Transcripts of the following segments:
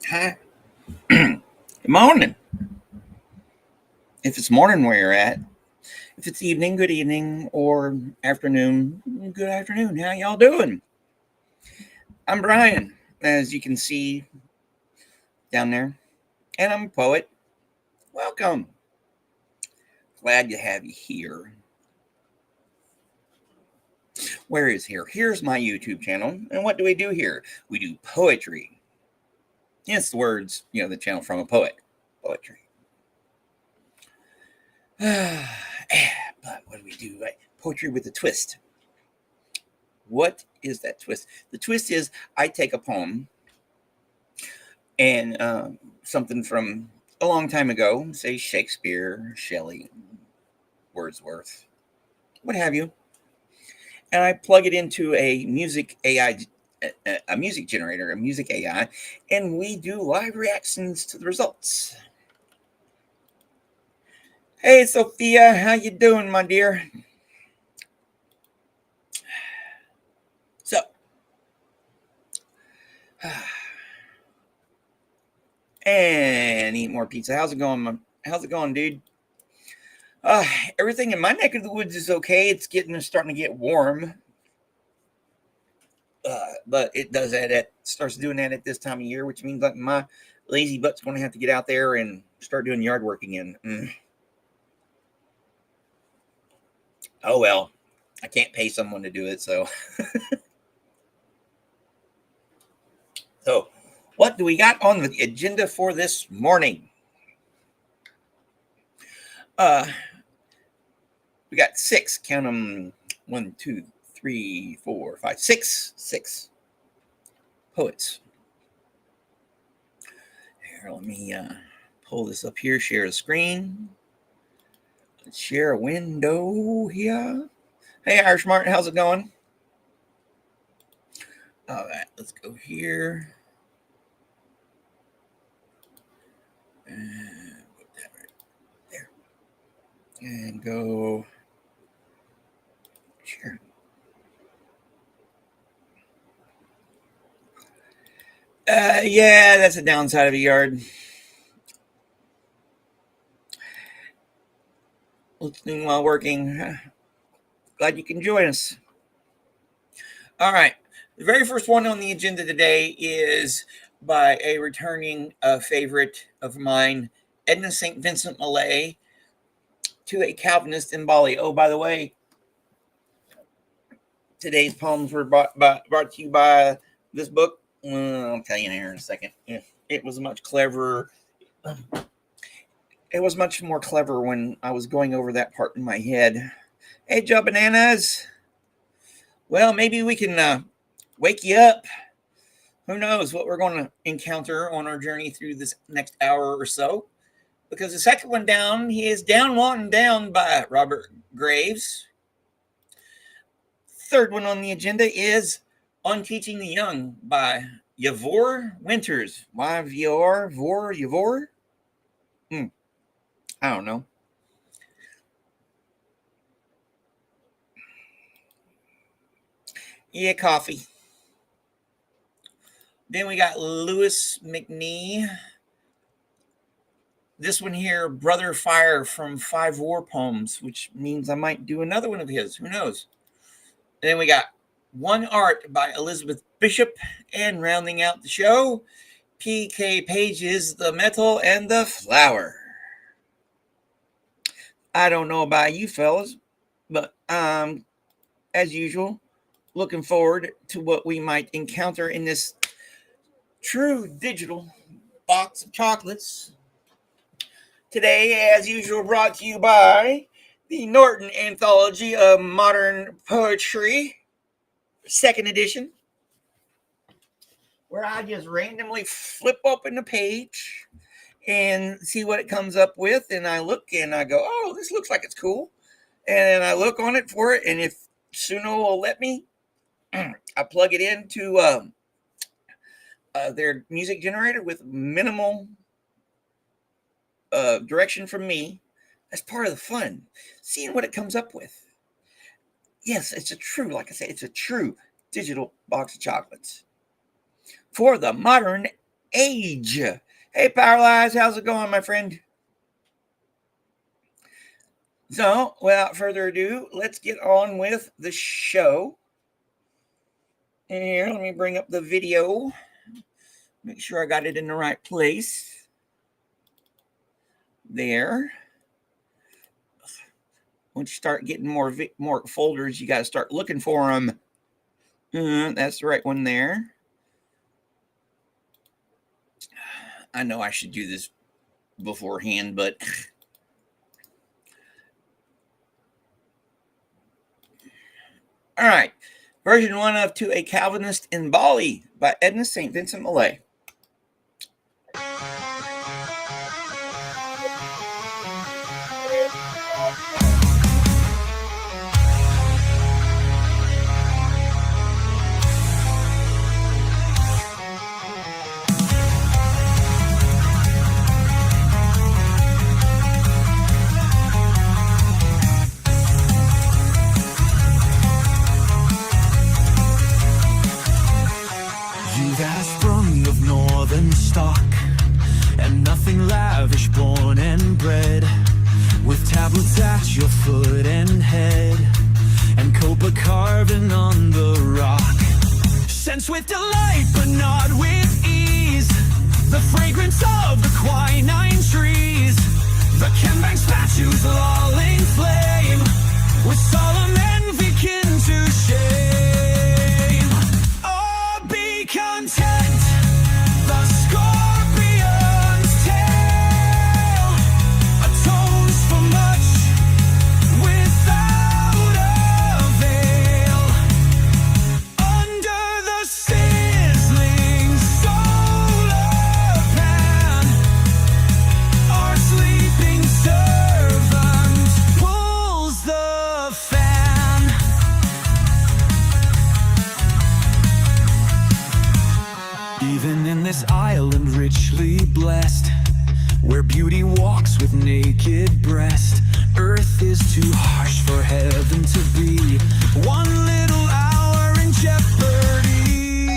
Hi. Good morning. If it's morning where you're at, if it's evening, good evening, or afternoon, good afternoon. How y'all doing? I'm Brian, as you can see down there, and I'm a poet. Welcome. Glad to have you here. Where is here? Here's my YouTube channel. And what do we do here? We do poetry. It's the words, the channel from a poet. Poetry. But what do we do? Poetry with a twist. What is that twist? The twist is I take a poem and something from a long time ago, say Shakespeare, Shelley, Wordsworth, what have you, and I plug it into a music AI, a music generator, a music AI, and we do live reactions to the results. Hey, Sophia, how you doing, my dear? So, and eat more pizza. How's it going? How's it going, dude? Uh, Everything in my neck of the woods is okay. It's starting to get warm, but it does that. It starts doing that at this time of year, which means like my lazy butt's going to have to get out there and start doing yard work again. Oh well, I can't pay someone to do it, so. So, what do we got on the agenda for this morning? We got six. Count them: 1, 2, 3, 4, 5, 6 poets. Here, let me pull this up here. Share the screen. Let's share a window here. Hey, Irish Martin, how's it going? All right, let's go here. And put that right there. And go share. Yeah, that's the downside of a yard. Listening while working. Glad you can join us. All right. The very first one on the agenda today is by a returning favorite of mine, Edna St. Vincent Milay, to a Calvinist in Bali. Oh, by the way, today's poems were brought to you by this book. I'll tell you here in a second. It was much cleverer. It was much more clever when I was going over that part in my head. Hey, Joe Bananas. Well, maybe we can wake you up. Who knows what we're going to encounter on our journey through this next hour or so. Because the second one down, he is Down, Wanton, Down by Robert Graves. Third one on the agenda is On Teaching the Young by Yvor Winters. Why Yvor? I don't know. Yeah, coffee. Then we got Lewis McNee. This one here, Brother Fire from 5 War Poems, which means I might do another one of his. Who knows? And then we got One Art by Elizabeth Bishop. And rounding out the show, P.K. Page's The Metal and the Flower. I don't know about you fellas, but as usual, looking forward to what we might encounter in this true digital box of chocolates. Today, as usual, brought to you by the Norton Anthology of Modern Poetry, 2nd edition, where I just randomly flip open the page and see what it comes up with. And I look and I go, oh, this looks like it's cool. And I look on it for it. And if Suno will let me, I plug it into their music generator with minimal direction from me. That's part of the fun, seeing what it comes up with. Yes, like I say, it's a true digital box of chocolates for the modern age. Hey, Powerlize, how's it going, my friend? So, without further ado, let's get on with the show. And here, let me bring up the video. Make sure I got it in the right place. There. Once you start getting more folders, you got to start looking for them. That's the right one there. I know I should do this beforehand, but all right. Version 1 of To a Calvinist in Bali by Edna St. Vincent Milay. And nothing lavish, born and bred, with tablets at your foot and head, and copper carving on the rock. Sense with delight, but not with ease, the fragrance of the quinine trees, the Kembang statues lolling flame, with solemn envy kin to shame. Oh, be content, the scorpion's tail atones for much without a veil. Under the sizzling solar pan, our sleeping servant pulls the fan. Even in this island richly blessed, where beauty walks with naked breast, earth is too harsh for heaven to be one little hour in jeopardy.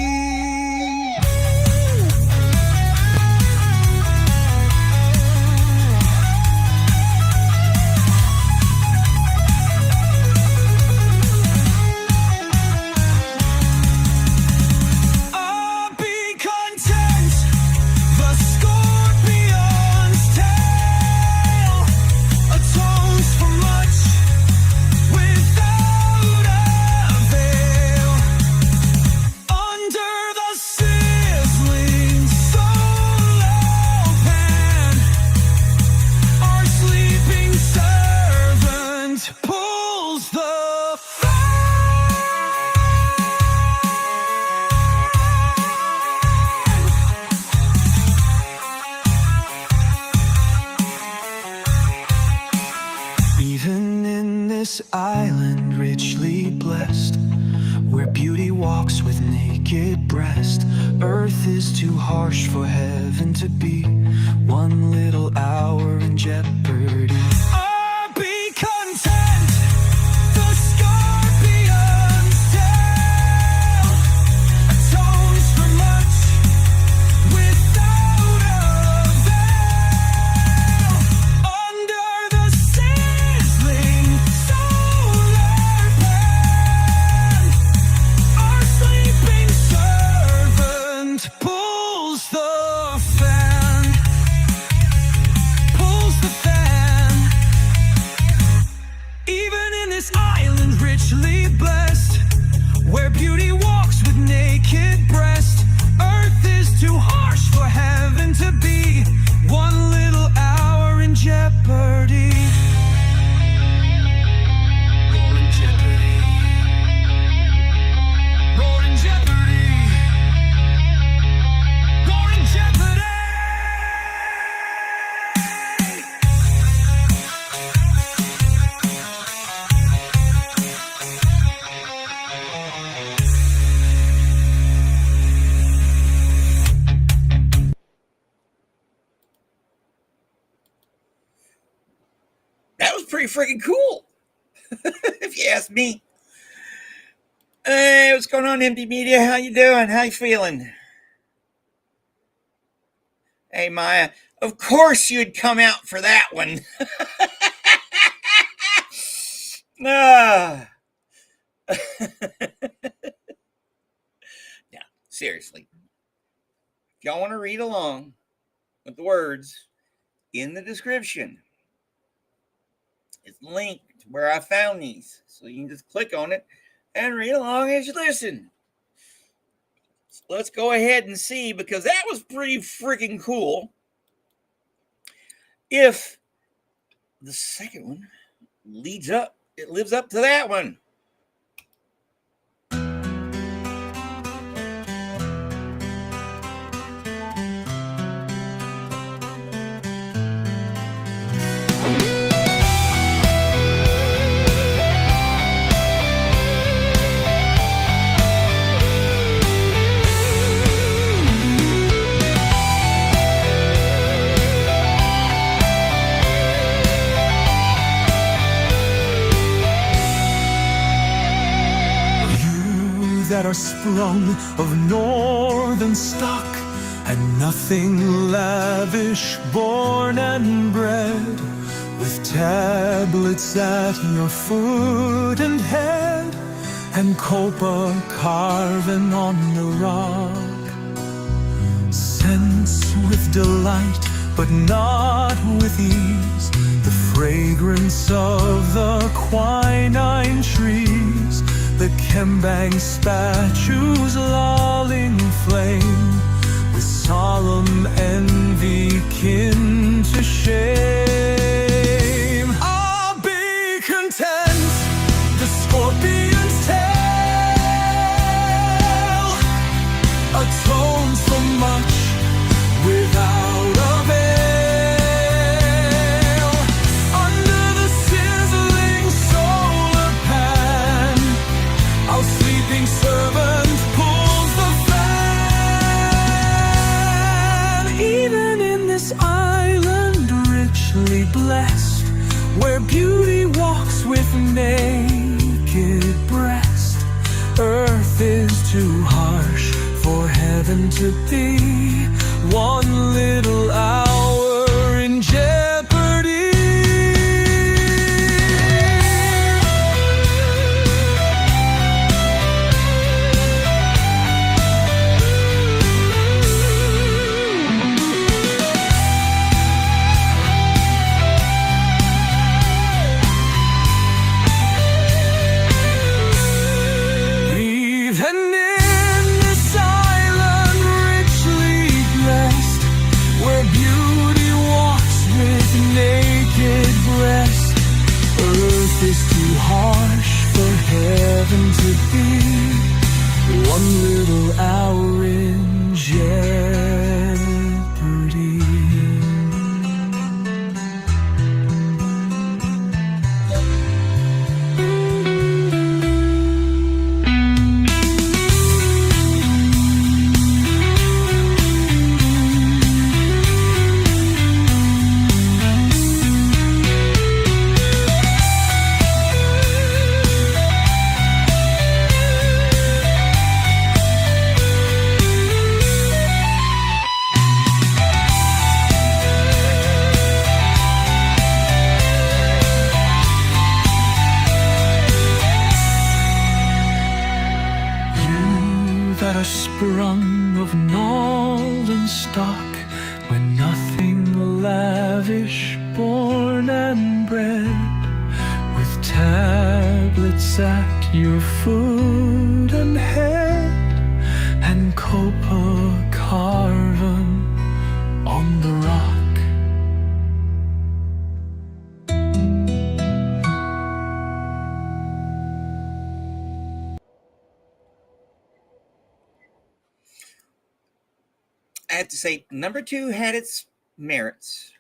Oh, be content, the scorpion's tail atones for much without a veil. Under the sizzling solar pan, our sleeping servant pulls the fan. Even in this island richly blessed, where beauty walks with naked breast, earth is too harsh for heaven to be one little hour in jeopardy. Oh, be content, the scorpion's tail atones for much without a veil. Under the sizzling solar pan, our sleeping servant pulls the fan. Pulls the fan. Even in this island richly blessed, where beauty walks with naked breast, earth is too harsh for heaven to be one little hour in jeopardy. Roar in jeopardy. Roar in jeopardy. Roar in jeopardy. That was pretty freaking cool, if you ask me. Hey, what's going on, MD Media? How you doing? How you feeling? Hey, Maya, of course you'd come out for that one. Ah. Now, seriously, if y'all want to read along with the words in the description, it's linked where I found these. So you can just click on it and read along as you listen. So let's go ahead and see, because that was pretty freaking cool. If the second one lives up to that one. That are sprung of northern stock, and nothing lavish, born and bred, with tablets at your foot and head, and copper carving on the rock. Sense with delight, but not with ease, the fragrance of the quinine trees, the kembang spatue's lolling flame, with solemn envy kin to shame. I'll be content, the scorpion's tail atones for much without avail. Under the sizzling solar pan, our sleeping servant pulls the fan. Even in this island richly blessed, where beauty walks with naked breast, earth is too harsh for heaven to be. One little hour in jeopardy. To be one little hour in jeopardy. Sprung of northern stock, where nothing lavish, born and bred, with tablets at your foot and head, and copper carven on the rock. I have to say, number 2 had its merits,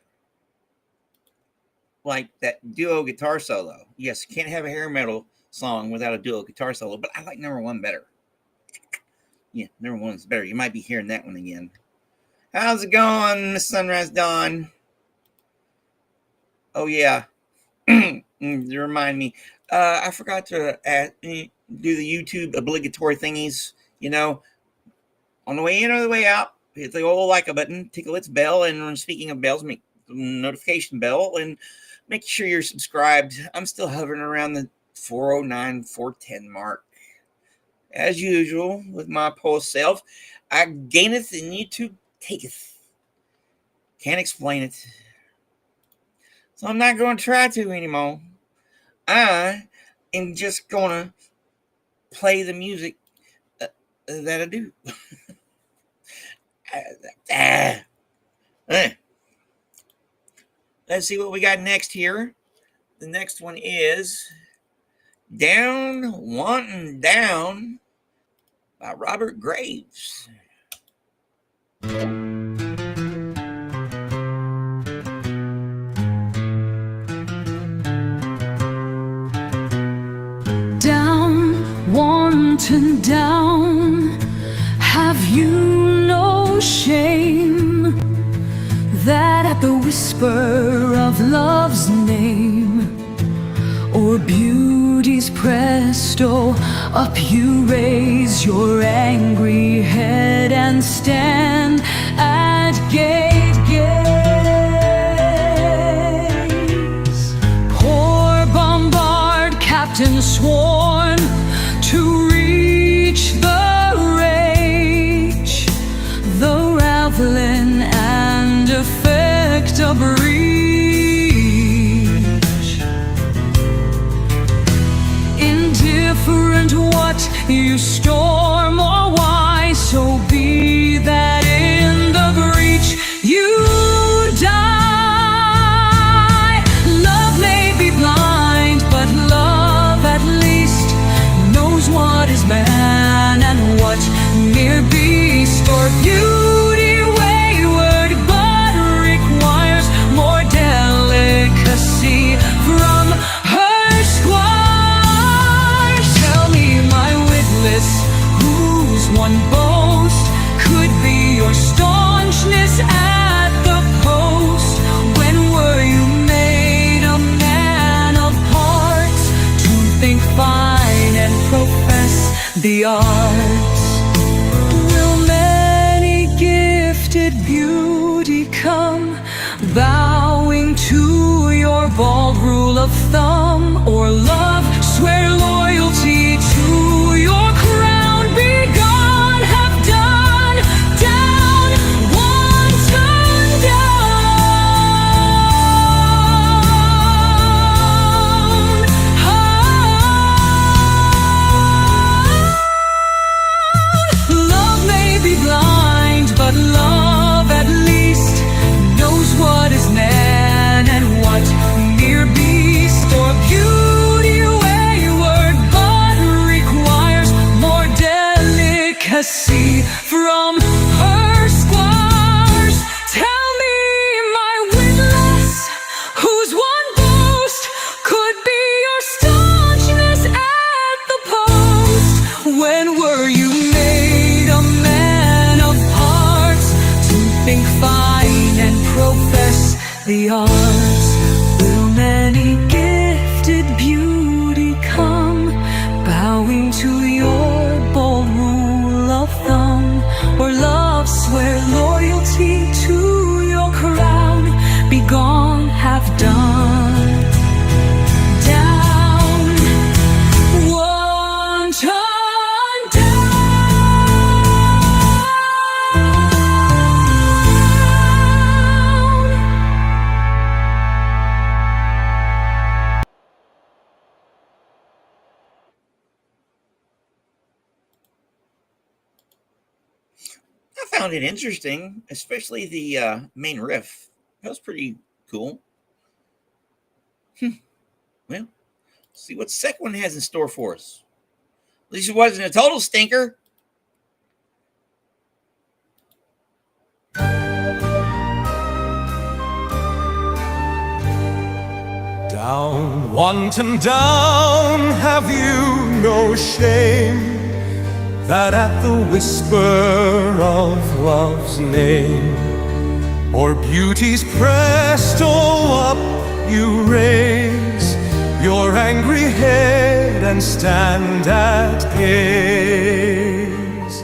like that duo guitar solo. Yes, you can't have a hair metal song without a duo guitar solo, but I like number 1 better. Yeah, number 1 is better. You might be hearing that one again. How's it going, Miss Sunrise Dawn? Oh, yeah. Remind me. I forgot to do the YouTube obligatory thingies, on the way in or the way out. hit the old like a button, tickle its bell, and speaking of bells, make the notification bell and make sure you're subscribed. I'm still hovering around the 409, 410 mark. As usual, with my post self, I gaineth and YouTube taketh. Can't explain it. So I'm not going to try to anymore. I am just going to play the music that I do. Let's see what we got next here. The next one is Down, Wanton, Down by Robert Graves. Down, wanton down, have you no shame that at the whisper of love's name or beauty's presto up you raise your angry head and stand at gate gaze? Poor bombard captain sworn to reach the rage, the raveling and effect a breach. Indifferent what you storm or why, so be that in the breach you die. Love may be blind, but love at least knows what is man and what mere beast or beauty wayward, but requires more delicacy from her squires. Tell me, my witless, whose one boast could be your staunchness at the post? When were you made a man of parts to think fine and profess the arts? Will many gifted beauty come bowing to your bald rule of thumb, or love swear loyalty to your crown? Be gone, have done, down, wanton down. Love may be blind, but love at least knows what is man and what mere beast or beauty wayward, but requires more delicacy from her squires. Tell me, my witless, whose one boast could be your staunchness at the post? When were you made a man of parts to think fine and profess the arts? Will many gifted beauty come bowing to your bold rule of thumb, or love swear loyalty to your crown? Be gone, have done, down, wanton down. I found it interesting, especially the main riff. That was pretty cool. Well, see what the second one has in store for us. At least it wasn't a total stinker. Down, wanton down, have you no shame that at the whisper of love's name or beauty's presto up you raise your angry head and stand at gaze?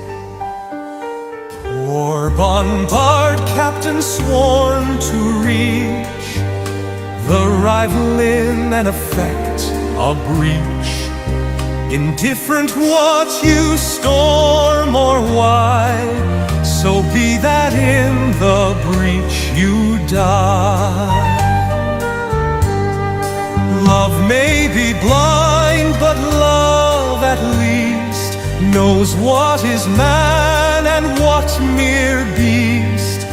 War bombard captain sworn to reach the rival in an effect, a breach. Indifferent what you storm or why, so be that in the breach you die. Love may be blind, but love at least knows what is man and what mere beast,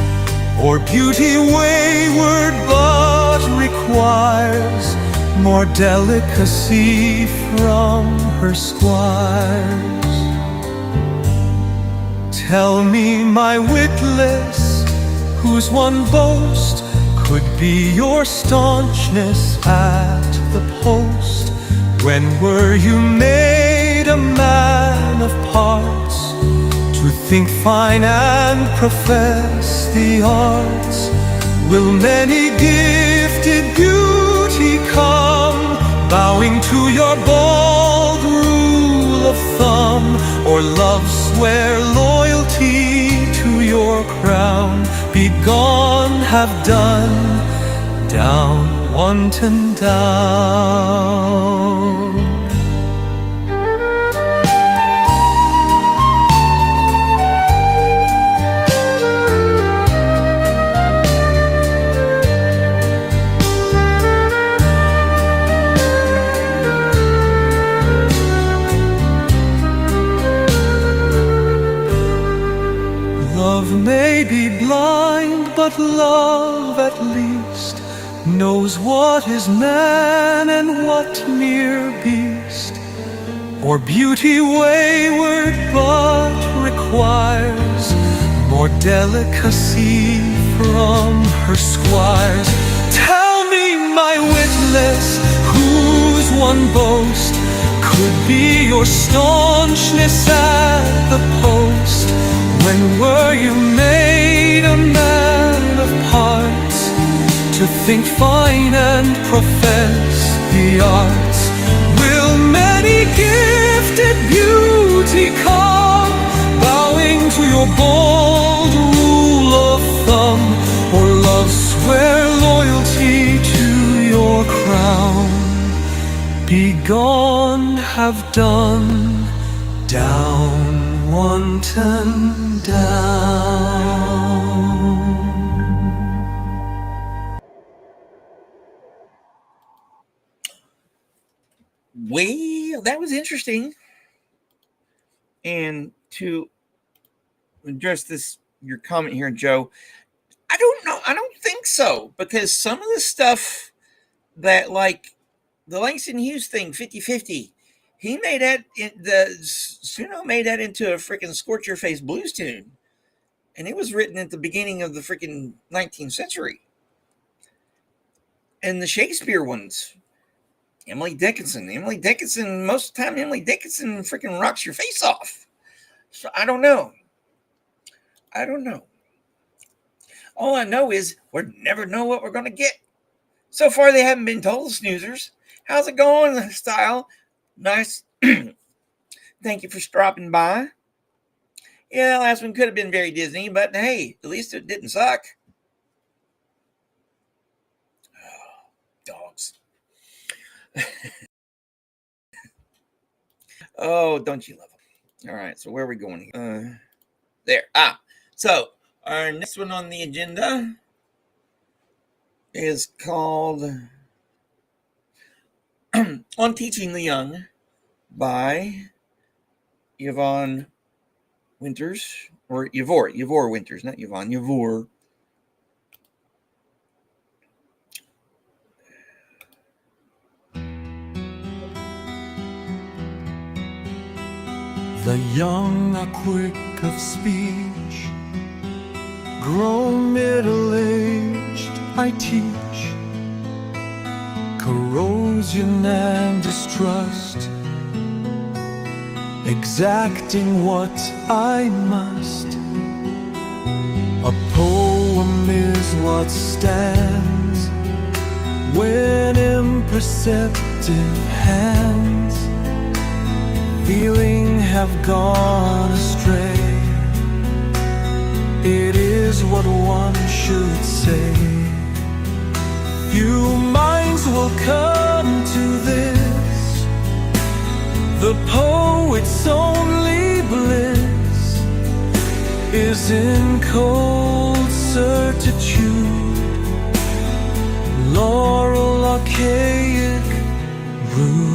or beauty wayward but requires more delicacy from her squires. Tell me, my witless, whose one boast could be your staunchness at the post? When were you made a man of parts, to think fine and profess the arts? Will many gifted beauty come, bowing to your bold rule of thumb, or love swear loyalty to your crown? Be gone, have done, down, wanton down. Love may be blind, but love at least knows what is man and what mere beast, or beauty wayward but requires more delicacy from her squires. Tell me, my witless, whose one boast could be your staunchness at the post? When were you made a man of parts, to think fine and profess the arts? Will many gifted beauty come, bowing to your bold rule of thumb, or love swear loyalty to your crown? Be gone, have done, down, wanton down. Well, that was interesting. And to address this, your comment here, Joe, I don't know. I don't think so, because some of the stuff that, like the Langston Hughes thing, 50-50, he made that, Suno made that into a freaking Scorch Your Face blues tune. And it was written at the beginning of the freaking 19th century. And the Shakespeare ones, Emily Dickinson, most of the time, Emily Dickinson freaking rocks your face off. So I don't know. All I know is we'll never know what we're going to get. So far, they haven't been told, snoozers. How's it going, Style? Nice. Thank you for dropping by. Yeah, last one could have been very Disney, but hey, at least it didn't suck. Oh, dogs. Oh, don't you love them? All right, so where are we going here? There. So our next one on the agenda is called On Teaching the Young by Yvonne Winters, or Yvor Winters, not Yvonne, Yvor. The young are quick of speech, grown middle-aged, I teach. Corrosion and distrust, exacting what I must. A poem is what stands when imperceptive hands feeling have gone astray. It is what one should say. Few minds will come to this, the poet's only bliss is in cold certitude, laurel archaic rude.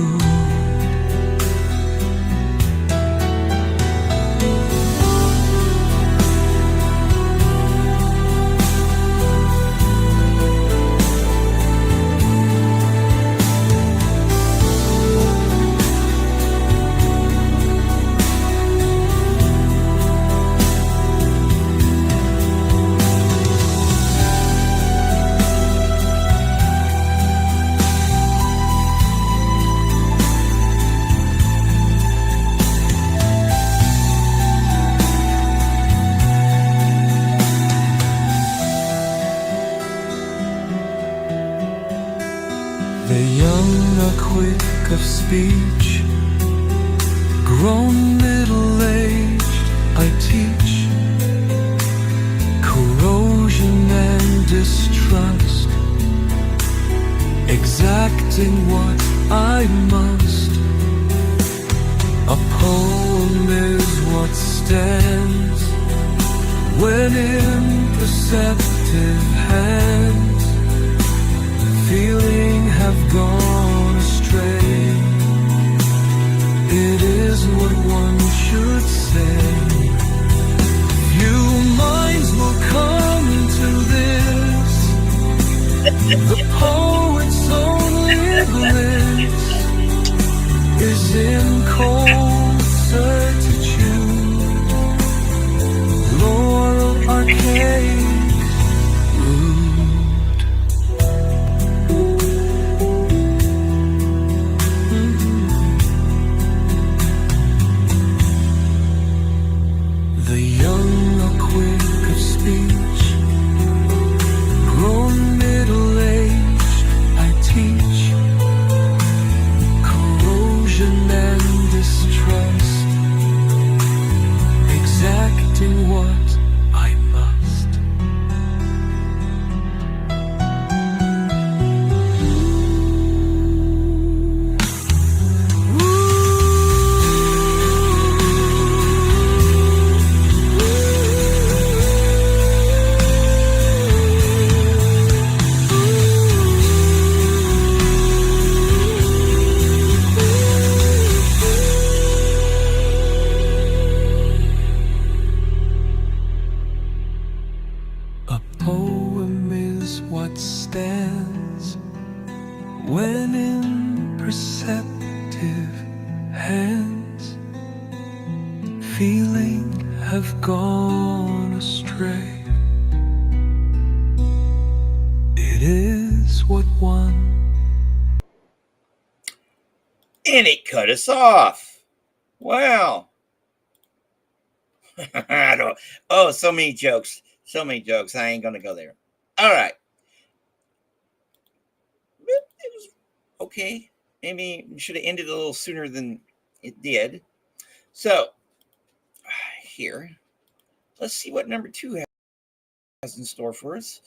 The young are quick of speech, grown middle-aged I teach, corrosion and distrust, exacting what I must. A poem is what stands when imperceptive hands feeling have gone astray. It is what one should say. Few minds will come to this, the poet's only bliss is in cold certitude, laurel archaic rude. The young are quick of speech, grown middle-aged I teach, corrosion and distrust, exacting what I must. A poem is what stands when imperceptive hands feeling have gone astray. It is what one. And it cut us off. Wow. I don't. Oh, so many jokes. So many jokes. I ain't gonna go there. All right. It was okay. Maybe we should have ended a little sooner than it did. So here, let's see what number 2 has in store for us,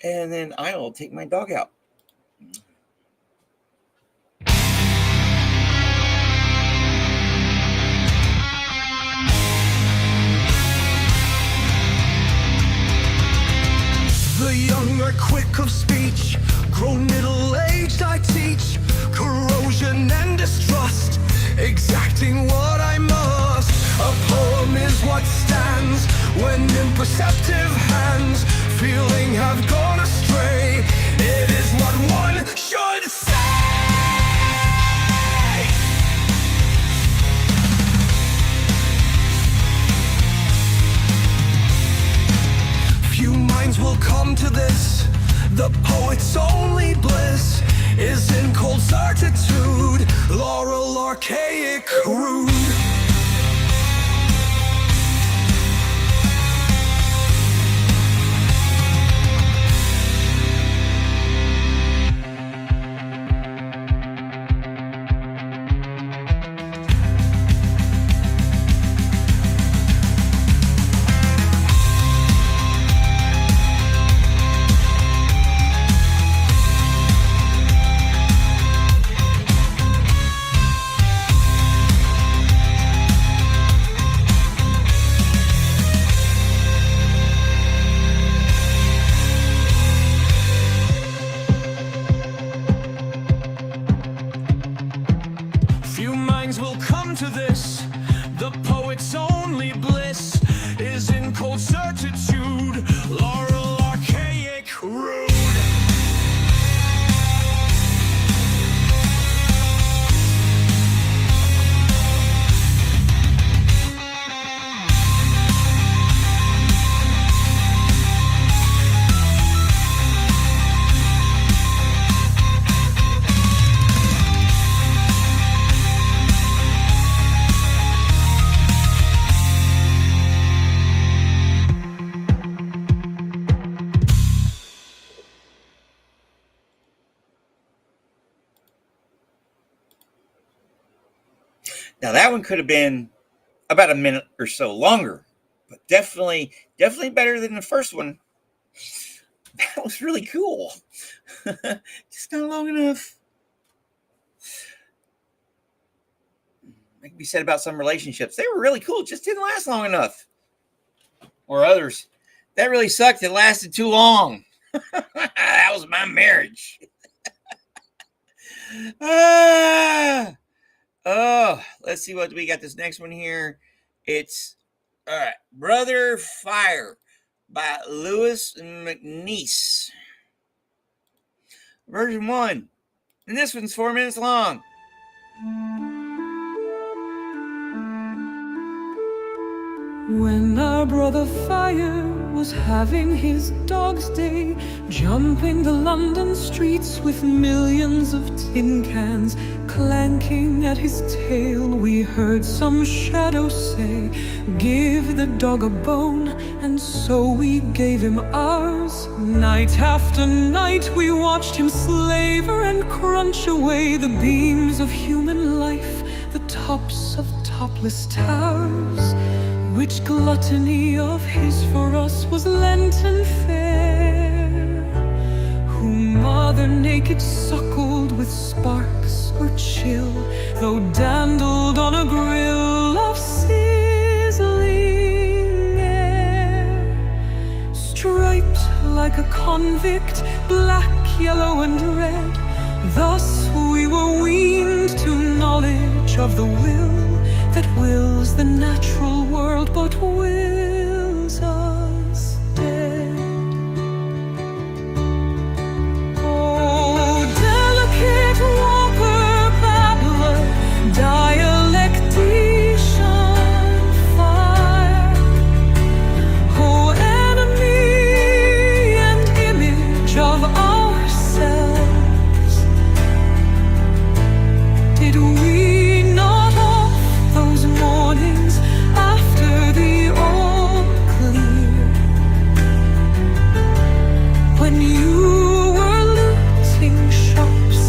and then I will take my dog out. The young are quick of speech, grown middle-aged I teach, corrosion and distrust, exacting what I must. A poem is what stands when imperceptive hands feeling have gone astray. It is what one should say. Few minds will come to this, the poet's only bliss is in cold certitude, laurel archaic rude. Now that one could have been about a minute or so longer, but definitely better than the first one. That was really cool. Just not long enough. That can be said about some relationships. They were really cool, just didn't last long enough. Or others. That really sucked. It lasted too long. That was my marriage. Let's see what we got. This next one here. It's all right. Brother Fire by Lewis McNeese. Version 1. And this one's 4 minutes long. When our brother Fire was having his dog's day, jumping the London streets with millions of tin cans clanking at his tail, we heard some shadow say, "Give the dog a bone," and so we gave him ours. Night after night we watched him slaver and crunch away the beams of human life, the tops of topless towers. Which gluttony of his for us was Lenten fare? Who Mother Naked suckled with sparks or chill, though dandled on a grill of sizzling air. Striped like a convict, black, yellow and red, thus we were weaned to knowledge of the will that wills the natural world but wills us dead. Oh, delicate walker, babbler, dialectician, fire. Oh, enemy and image of ourselves. Did we mornings after the all clear, when you were looting shops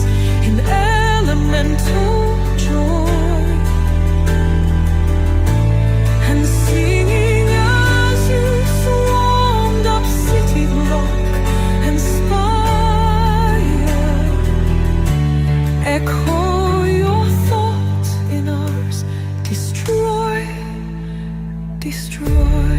in elemental joy, and singing as you swarmed up city block and spire, echo your thoughts in ours. Destroy, destroy.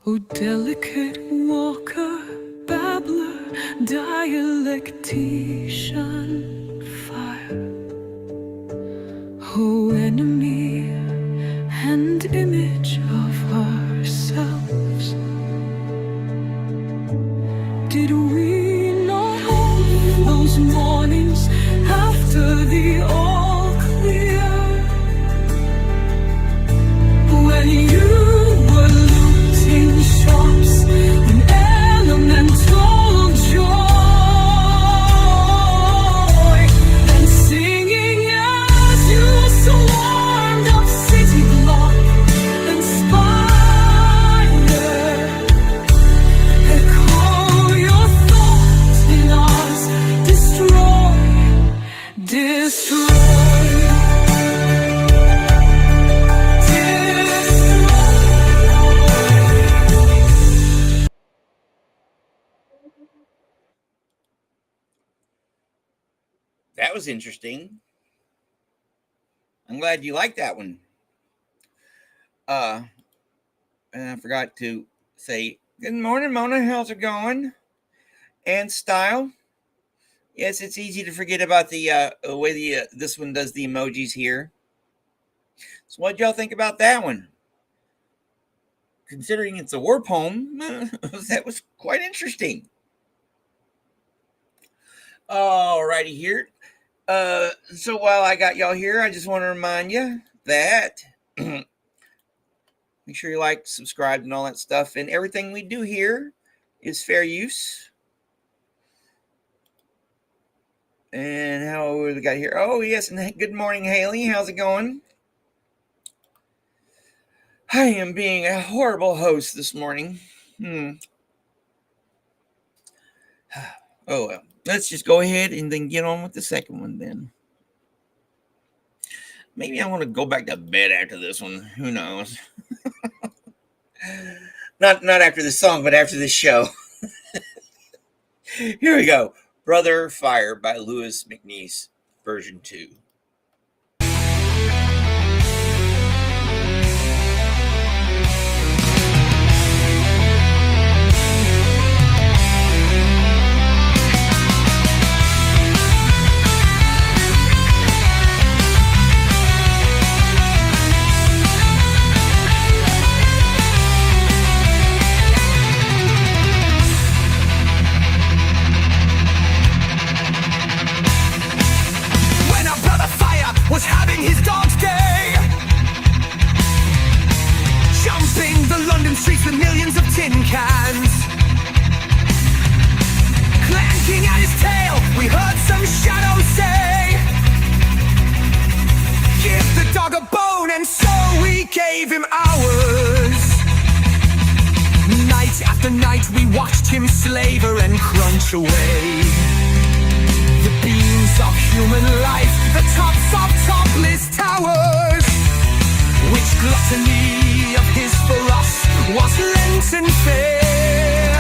Oh, delicate walker, babbler, dialectician, fire. Oh, enemy and image of ourselves. Did we not hold those mornings after the all clear, when you shops in elemental joy, and singing as you swarmed up city block and spire, echo your thoughts in ours. Destroy, destroy. That was interesting. I'm glad you liked that one. And I forgot to say good morning, Mona. How's it going? And Style. Yes, it's easy to forget about the way this one does the emojis here. So what y'all think about that one? Considering it's a war poem, that was quite interesting. Alrighty here. So while I got y'all here, I just want to remind you that make sure you like, subscribe, and all that stuff. And everything we do here is fair use. And how we got here? Oh, yes. And good morning, Haley. How's it going? I am being a horrible host this morning. Oh, well. Let's just go ahead and then get on with the second one then. Maybe I want to go back to bed after this one. Who knows? Not after this song, but after this show. Here we go. Brother Fire by Louis McNeice, version 2. Was having his dog's day, jumping the London streets with millions of tin cans, clanking at his tail. We heard some shadows say, give the dog a bone, and so we gave him ours. Night after night we watched him slaver and crunch away the beams of human life, the tops of topless towers. Which gluttony of his for us was Lenten fare?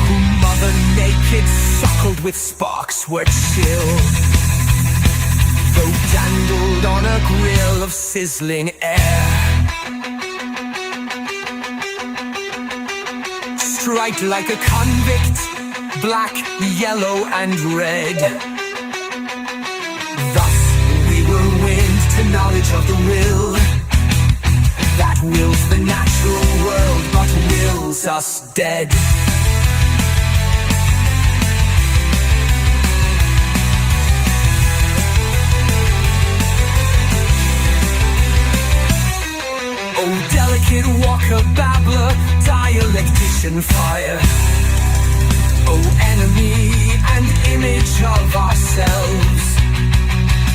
Who mother naked suckled with sparks were chill, though dandled on a grill of sizzling air. Striped like a convict, black, yellow and red. Thus we were wind to knowledge of the will that wills the natural world but wills us dead. Oh, delicate walker, babbler, dialectician fire. Oh, enemy and image of ourselves.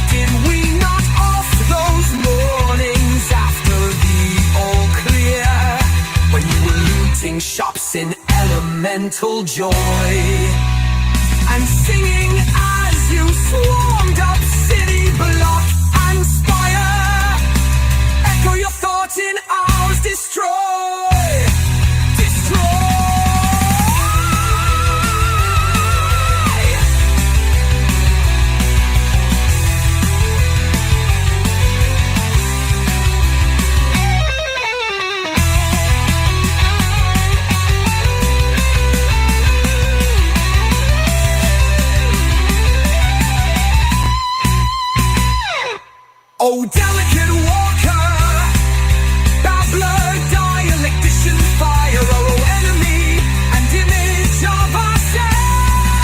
Did we not off those mornings after the all clear, when you were looting shops in elemental joy and singing as you swarmed up city block and spire? Echo your thoughts in ours, destroy, destroy. Oh, delicate walker, babbler, dialectician, fire, oh, enemy and image of ourselves.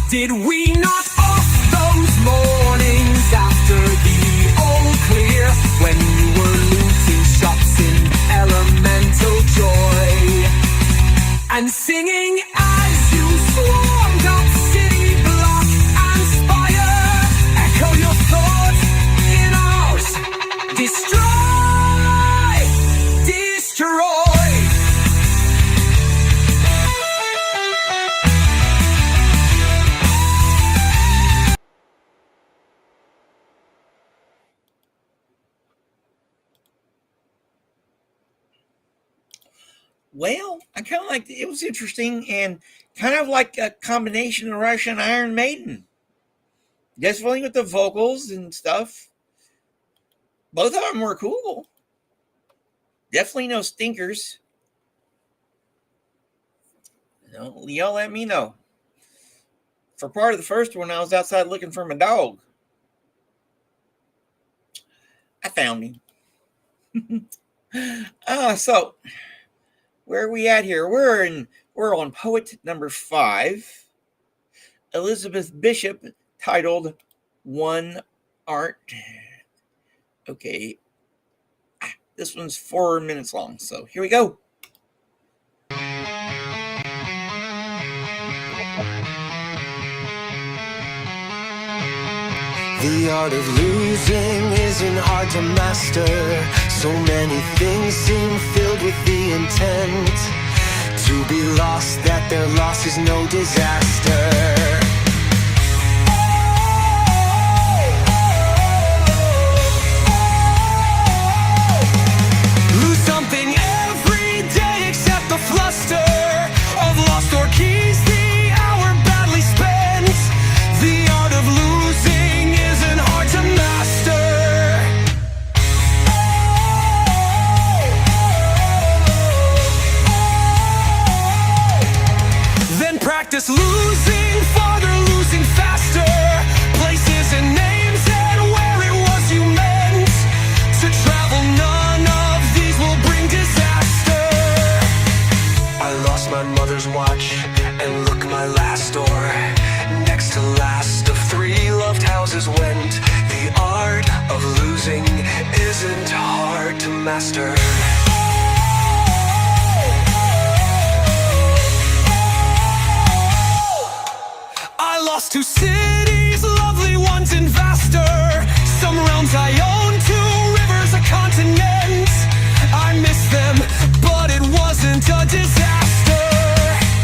Did we not off those mornings after the all clear, when you were looting shops in elemental joy and singing as you swarmed up city block and spire? Echo your thoughts in ours, destroy, destroy. Well, I kind of liked it. It was interesting and kind of like a combination of Rush and Iron Maiden. Definitely with the vocals and stuff. Both of them were cool. Definitely no stinkers. Y'all let me know. For part of the first one, I was outside looking for my dog. I found him. So where are we at here? We're on poet number 5, Elizabeth Bishop, titled One Art. Okay. This one's 4 minutes long, so here we go. The art of losing isn't hard to master. So many things seem filled with the intent to be lost, that their loss is no disaster. Lose something every day except the fluster of lost door keys, the hour badly spent. The art of losing isn't hard to master. Then practice losing farther, losing faster. Places and names and where it was you meant to travel. None of these will bring disaster. I lost my mother's watch and look, my last door. Next to last of 3 loved houses went. The art of losing isn't hard to master. I lost 2 cities, lovely ones and vaster. Some realms I own, 2 rivers, a continent. I miss them, but it wasn't a disaster.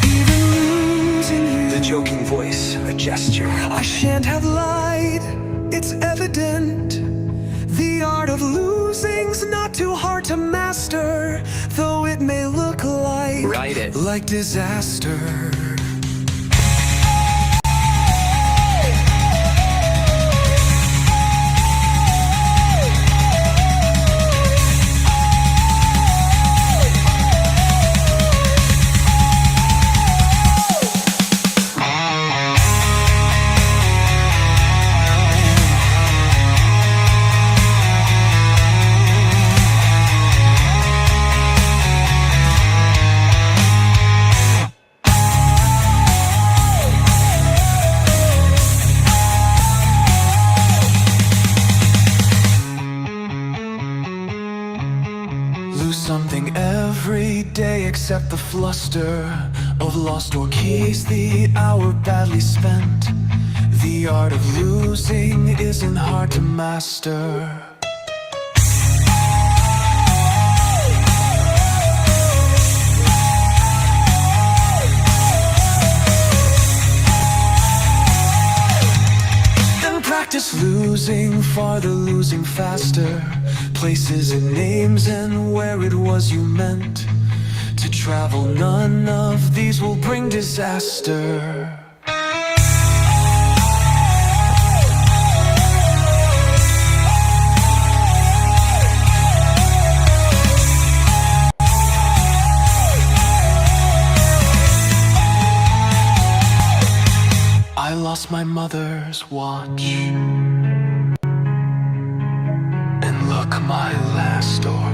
Even losing you, the joking voice, a gesture. I shan't have lied, it's evident. The art of losing's not too hard to master, though it may look like disaster. Something every day except the fluster of lost door keys, the hour badly spent. The art of losing isn't hard to master. Then practice losing farther, losing faster. Places and names and where it was you meant to travel. None of these will bring disaster. I lost my mother's watch. Look, my last door.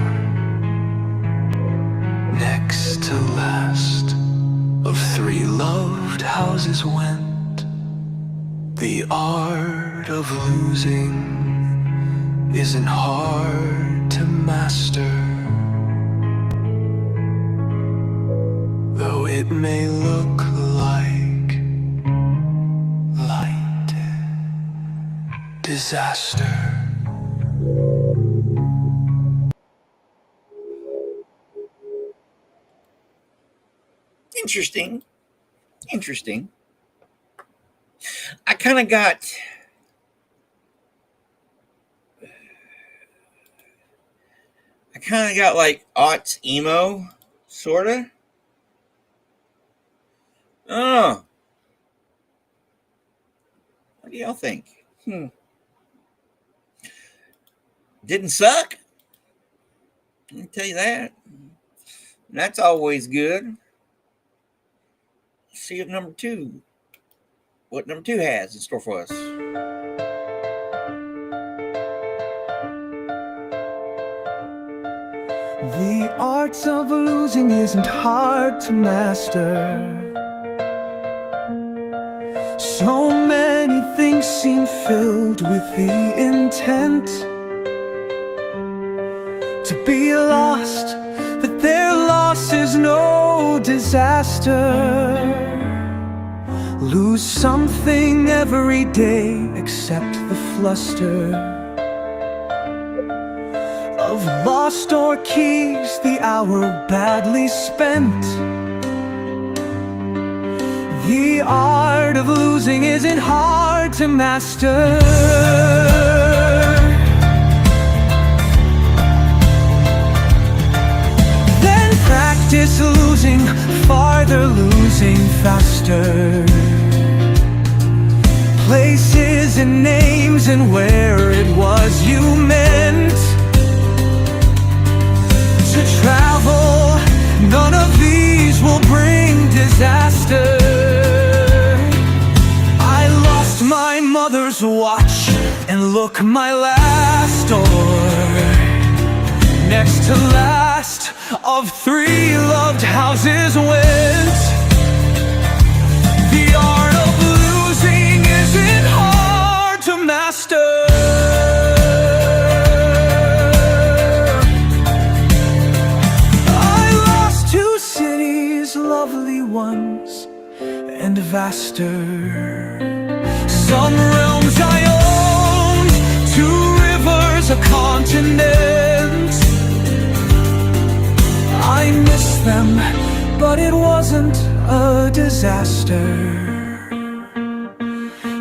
Next to last of 3 loved houses went. The art of losing isn't hard to master, though it may look like disaster. Interesting. I kind of got like aughts emo, sorta. Oh, what do y'all think? Didn't suck. Let me tell you that. That's always good. See if number 2 what number 2 has in store for us. The art of losing isn't hard to master. So many things seem filled with the intent to be lost, that their loss is no disaster. Lose something every day except the fluster of lost door keys, the hour badly spent. The art of losing isn't hard to master. Then practice losing farther, losing faster. Places and names and where it was you meant to travel. None of these will bring disaster. I lost my mother's watch, and look, my last door, next to last of 3 loved houses went. The art of losing isn't hard to master. I lost 2 cities, lovely ones and vaster. Some realms I owned, 2 rivers, a continent. I miss them, but it wasn't a disaster.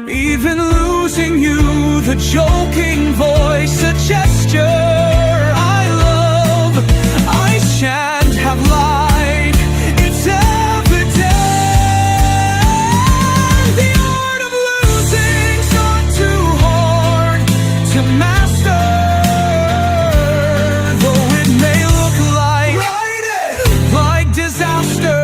Even losing you, the joking voice, a gesture I love, I shan't have lied, it's evident. The art of losing's not too hard to master, though it may look like disaster.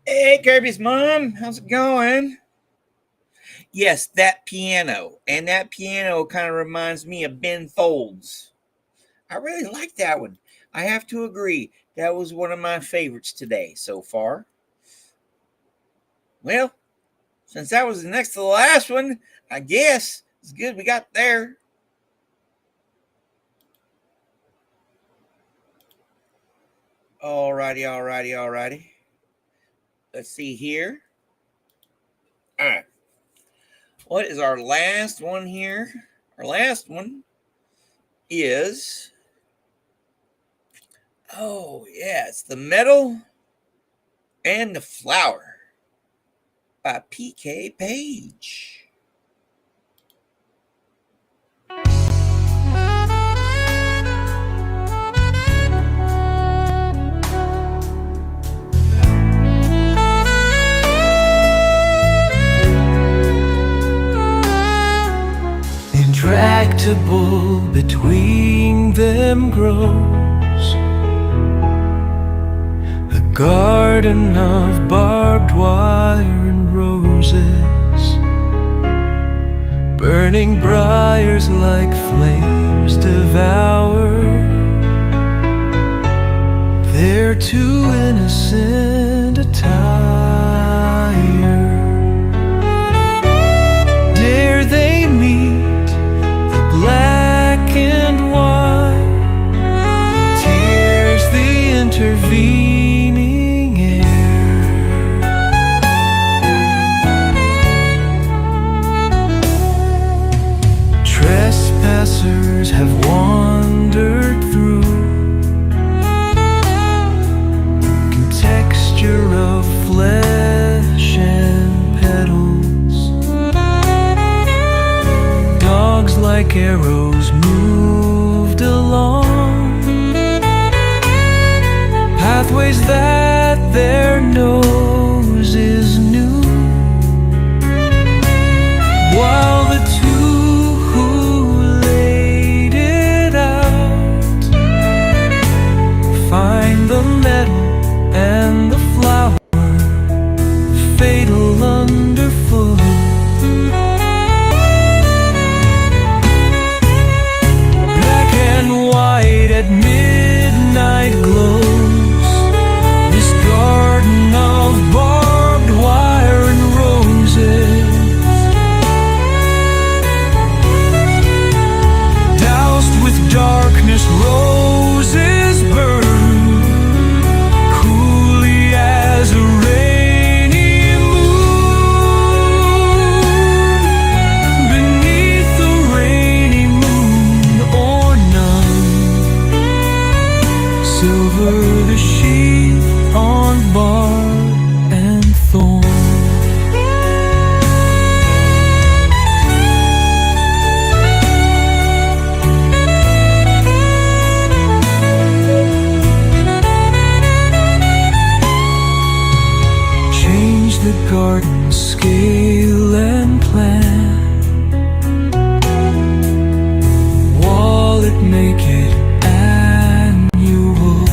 Hey, Kirby's mom, how's it going? Yes, that piano. And that piano kind of reminds me of Ben Folds. I really like that one. I have to agree. That was one of my favorites today so far. Well, since that was the next to the last one, I guess it's good we got there. Alrighty. Let's see here. All right. What is our last one here? Our last one is, it's The Metal and the Flower by P.K. Page. Intractable between them grows the garden of barbed wire and roses, burning briars like flames devour their too innocent attire. Dare they meet black and white, tears the intervening air. boys that their nose is new, while the two who laid it out find the metal and the flower fatal underfoot. Black and white at midnight glows this garden of barbed wire and roses, doused with darkness. Roses burn coolly as a rainy moon beneath the rainy moon, or none. Silver the sheath on barb and thorn. Change the garden scale and plan, wall it, make it annual.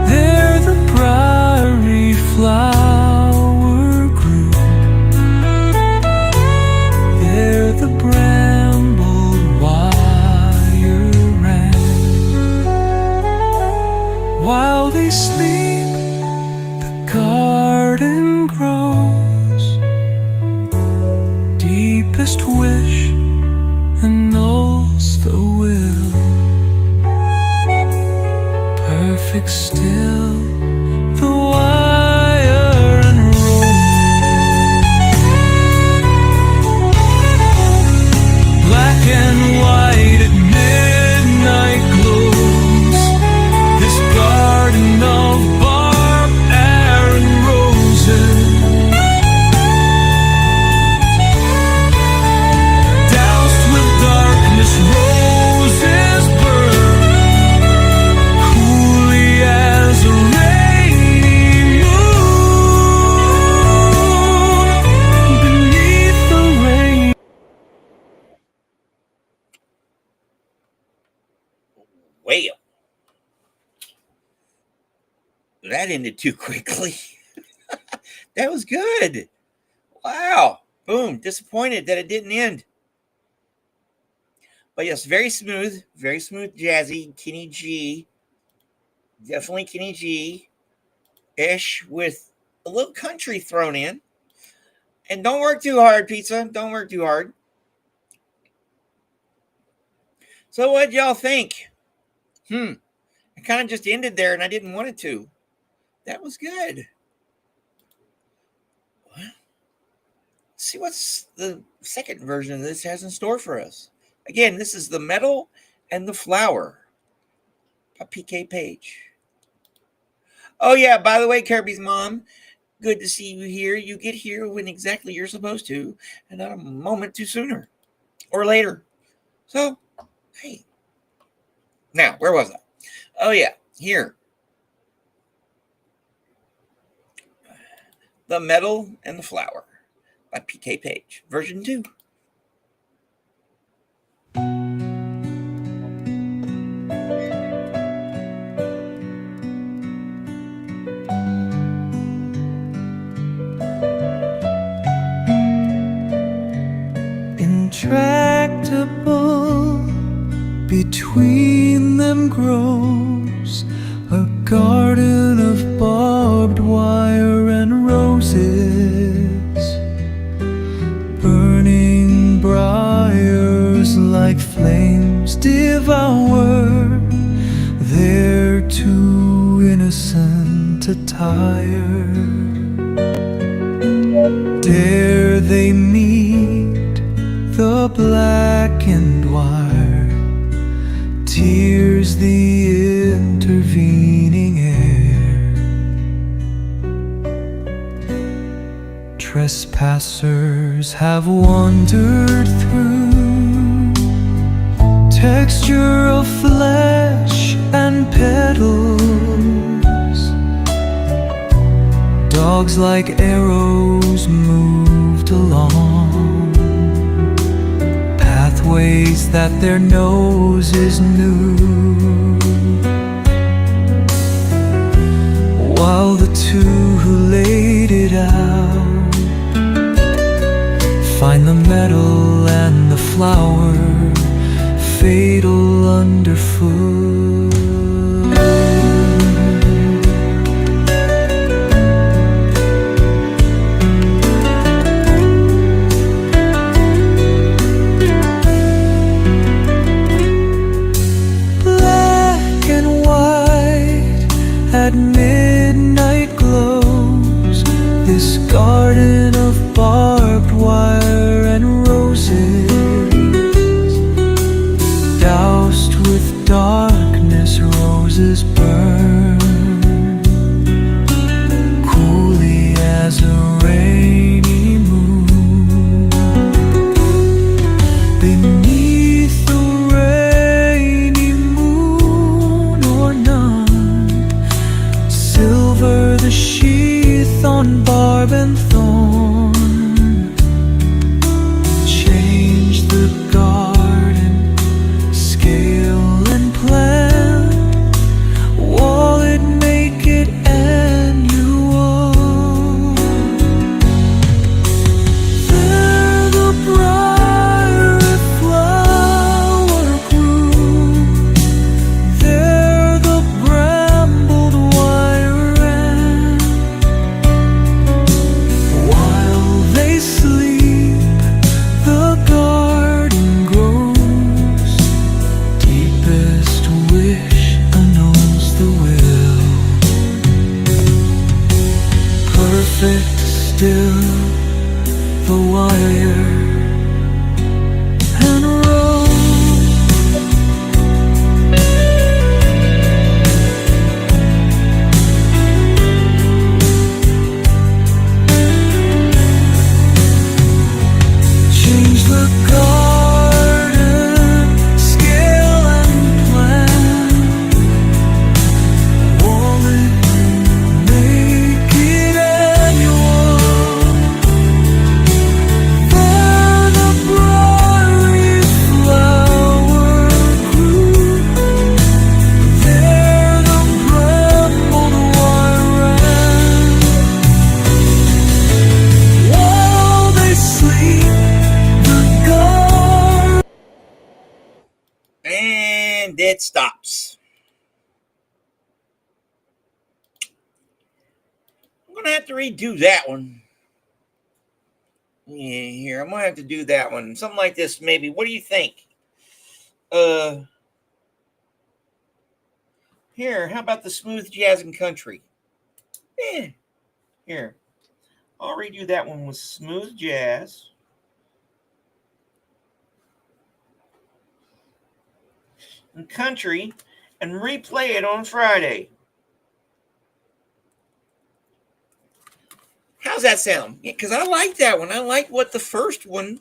There the priory flower grew, there the bramble wire ran. While they sleep, the garden grows. Deepest wish annuls the will. Perfect still the wire and roll. Black and white at midnight glows this garden of barbed wire and roses, doused with darkness. Roses burn coolly as a rainy moon beneath the rain. Well, that ended too quickly. That was good. Wow. Boom. Disappointed that it didn't end. But yes, very smooth, jazzy, Kenny G. Definitely Kenny G-ish with a little country thrown in. And don't work too hard, pizza. Don't work too hard. So what'd y'all think? It kind of just ended there and I didn't want it to. That was good. Well, let's see what's the second version of this has in store for us. Again, this is The Metal and the Flower by PK Page. Oh, yeah, by the way, Kirby's mom, good to see you here. You get here when exactly you're supposed to, and not a moment too sooner or later. So, hey. Now, where was I? Oh, yeah, here. The Metal and the Flower by PK Page, version 2. Intractable between them grows a garden of barbed wire and roses, burning briars like flames devour. They're too innocent to tire. Dare they meet the blackened wire, tears the intervening air. Trespassers have wandered through, texture of flesh and petals. Dogs like arrows moved along pathways that their noses knew, while the two who laid it out find the metal and the flower fatal underfoot. Black and white at midnight glows this garden of barbed wire and roses, doused with darkness. Roses burn coolly as a rainy moon beneath the rainy moon, or none. Silver the sheath on barb and thorn, change the garden scale and plan, wall it, make it annual. There the briery flower grew, there the brambled wire ran. While they sleep, the garden grows, deepest wish annuls the will. Perfect still the wire and roll. Change the garden scale and plan, wall it, make it annual. There the briery flower grew, there the brambled wire ran. While they sleep, the garden. And it stops. I'm going to have to redo that one. Yeah, here. I'm going to have to do that one. Something like this, maybe. What do you think? Here, how about the smooth jazz and country? Yeah. Here. I'll redo that one with smooth jazz. And country, and replay it on Friday. How's that sound? Because I like that one. I like what the first one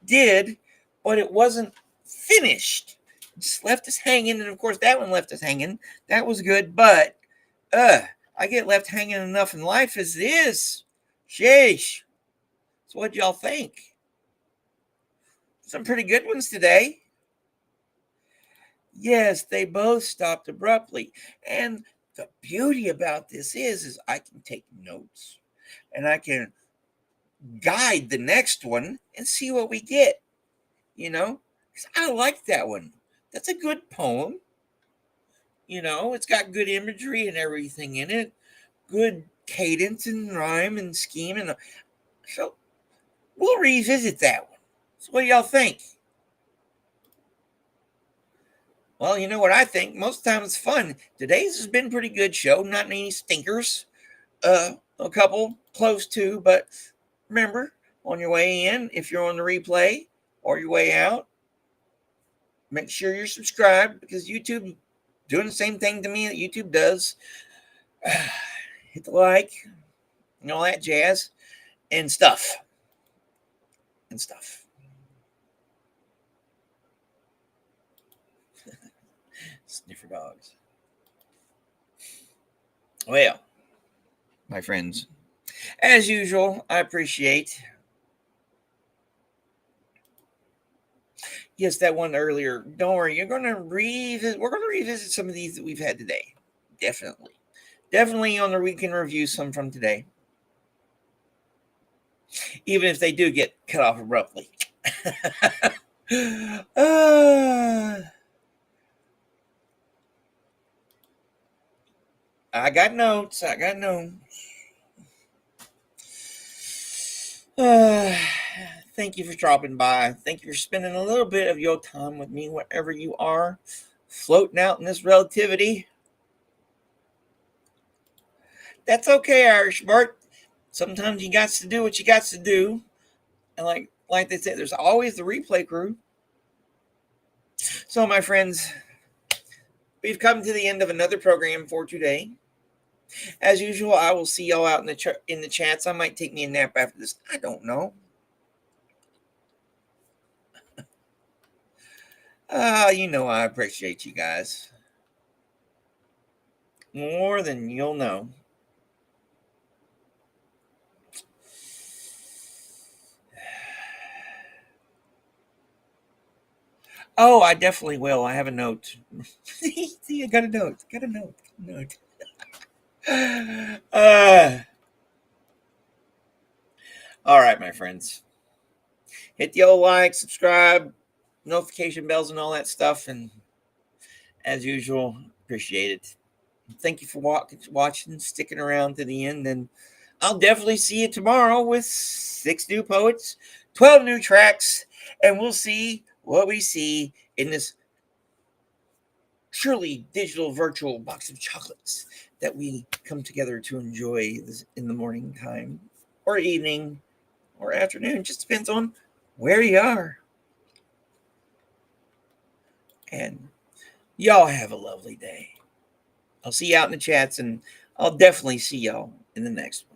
did, but it wasn't finished. It just left us hanging, and of course that one left us hanging. That was good, but I get left hanging enough in life as it is. Sheesh. So what y'all think? Some pretty good ones today. Yes, they both stopped abruptly. And the beauty about this is I can take notes and I can guide the next one and see what we get. You know, 'cause I like that one. That's a good poem. You know, it's got good imagery and everything in it, good cadence and rhyme and scheme. And so we'll revisit that one. So what do y'all think? Well, you know what I think. Most of the time it's fun. Today's has been a pretty good show. Not any stinkers. A couple close to, but remember, on your way in, if you're on the replay or your way out, make sure you're subscribed, because YouTube doing the same thing to me that YouTube does. Hit the like and all that jazz and stuff. Sniffer dogs. Well, my friends, as usual, I appreciate. Yes, that one earlier. Don't worry, you're gonna revisit. We're gonna revisit some of these that we've had today. Definitely on the weekend review. Some from today, even if they do get cut off abruptly. I got notes. Thank you for dropping by. Thank you for spending a little bit of your time with me, wherever you are, floating out in this relativity. That's okay, Irish Bart. Sometimes you got to do what you got to do. And like they said, there's always the replay crew. So, my friends, we've come to the end of another program for today. As usual, I will see y'all out in the chats. I might take me a nap after this. I don't know. You know I appreciate you guys more than you'll know. Oh, I definitely will. I have a note. See, I got a note. All right, my friends. Hit the old like, subscribe, notification bells, and all that stuff. And as usual, appreciate it. Thank you for watching, sticking around to the end. And I'll definitely see you tomorrow with 6 new poets, 12 new tracks, and we'll see what we see in this truly digital virtual box of chocolates that we come together to enjoy in the morning time or evening or afternoon. Just depends on where you are. And y'all have a lovely day. I'll see you out in the chats, and I'll definitely see y'all in the next one.